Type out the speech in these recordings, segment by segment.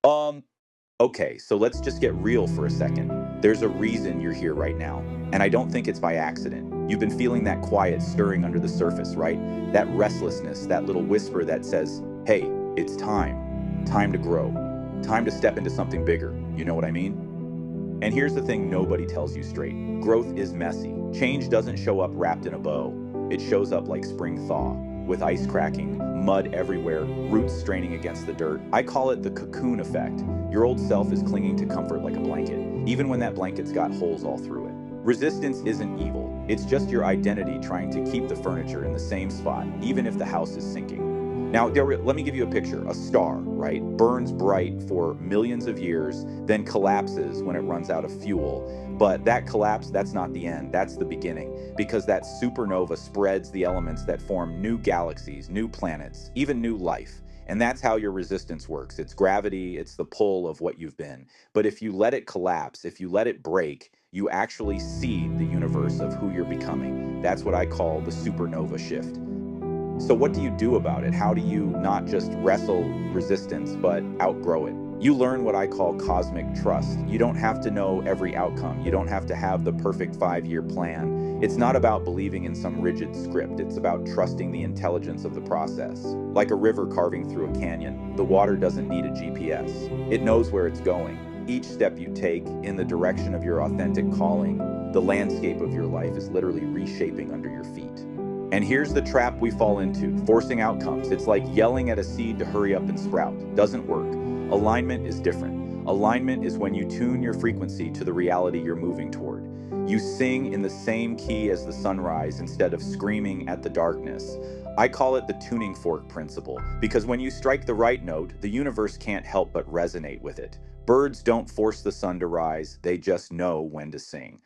Um, okay, so let's just get real for a second. There's a reason you're here right now, and I don't think it's by accident. You've been feeling that quiet stirring under the surface, right? That restlessness, that little whisper that says, hey, it's time. Time to grow. Time to step into something bigger. You know what I mean? And here's the thing nobody tells you straight: growth is messy. Change doesn't show up wrapped in a bow, it shows up like spring thaw, with ice cracking, mud everywhere, roots straining against the dirt. I call it the cocoon effect. Your old self is clinging to comfort like a blanket, even when that blanket's got holes all through it. Resistance isn't evil, it's just your identity trying to keep the furniture in the same spot, even if the house is sinking. Now, let me give you a picture. A star, right, burns bright for millions of years, then collapses when it runs out of fuel. But that collapse, that's not the end, that's the beginning, because that supernova spreads the elements that form new galaxies, new planets, even new life. And that's how your resistance works. It's gravity, it's the pull of what you've been. But if you let it collapse, if you let it break, you actually seed the universe of who you're becoming. That's what I call the supernova shift. So, what do you do about it? How do you not just wrestle resistance, but outgrow it? You learn what I call cosmic trust. You don't have to know every outcome. You don't have to have the perfect 5 year plan. It's not about believing in some rigid script. It's about trusting the intelligence of the process. Like a river carving through a canyon, the water doesn't need a GPS. It knows where it's going. Each step you take in the direction of your authentic calling, the landscape of your life is literally reshaping under your feet. And here's the trap we fall into: forcing outcomes. It's like yelling at a seed to hurry up and sprout. Doesn't work. Alignment is different. Alignment is when you tune your frequency to the reality you're moving toward. You sing in the same key as the sunrise instead of screaming at the darkness. I call it the tuning fork principle, because when you strike the right note, the universe can't help but resonate with it. Birds don't force the sun to rise, they just know when to sing.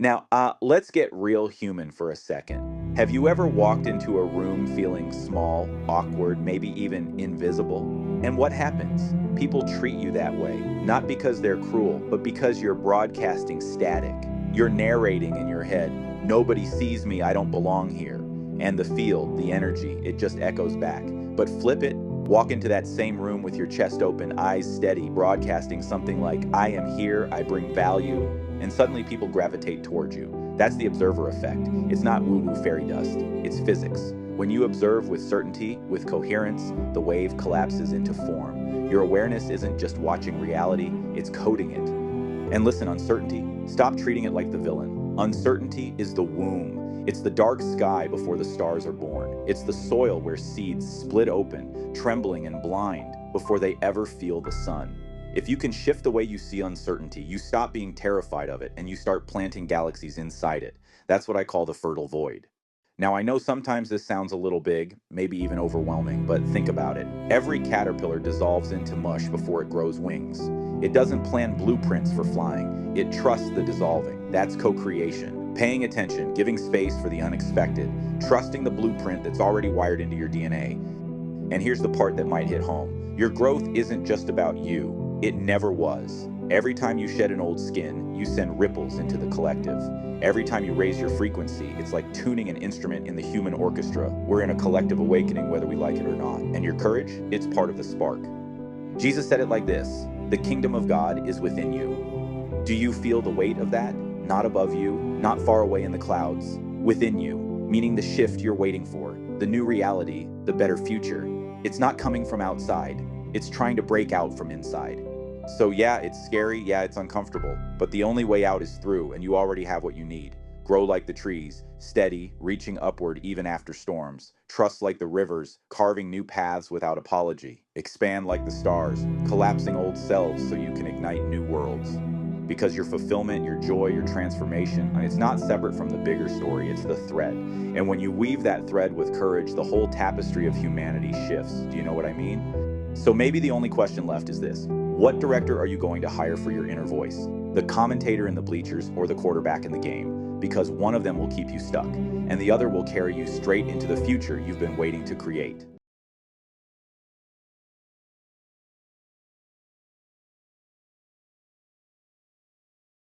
Now, let's get real human for a second. Have you ever walked into a room feeling small, awkward, maybe even invisible? And what happens? People treat you that way, not because they're cruel, but because you're broadcasting static. You're narrating in your head, nobody sees me, I don't belong here. And the field, the energy, it just echoes back. But flip it, walk into that same room with your chest open, eyes steady, broadcasting something like, I am here, I bring value, and suddenly people gravitate towards you. That's the observer effect. It's not woo-woo fairy dust, it's physics. When you observe with certainty, with coherence, the wave collapses into form. Your awareness isn't just watching reality, it's coding it. And listen, uncertainty, stop treating it like the villain. Uncertainty is the womb. It's the dark sky before the stars are born. It's the soil where seeds split open, trembling and blind, before they ever feel the sun. If you can shift the way you see uncertainty, you stop being terrified of it and you start planting galaxies inside it. That's what I call the fertile void. Now, I know sometimes this sounds a little big, maybe even overwhelming, but think about it. Every caterpillar dissolves into mush before it grows wings. It doesn't plan blueprints for flying, it trusts the dissolving. That's co creation. Paying attention, giving space for the unexpected, trusting the blueprint that's already wired into your DNA. And here's the part that might hit home: your growth isn't just about you, it never was. Every time you shed an old skin, you send ripples into the collective. Every time you raise your frequency, it's like tuning an instrument in the human orchestra. We're in a collective awakening whether we like it or not. And your courage, it's part of the spark. Jesus said it like this: the kingdom of God is within you. Do you feel the weight of that? Not above you, not far away in the clouds, within you, meaning the shift you're waiting for, the new reality, the better future. It's not coming from outside, it's trying to break out from inside. So yeah, it's scary, yeah, it's uncomfortable, but the only way out is through, and you already have what you need. Grow like the trees, steady, reaching upward even after storms. Trust like the rivers, carving new paths without apology. Expand like the stars, collapsing old selves so you can ignite new worlds. Because your fulfillment, your joy, your transformation, it's not separate from the bigger story, it's the thread. And when you weave that thread with courage, the whole tapestry of humanity shifts. Do you know what I mean? So maybe the only question left is this: what director are you going to hire for your inner voice? The commentator in the bleachers or the quarterback in the game? Because one of them will keep you stuck, and the other will carry you straight into the future you've been waiting to create.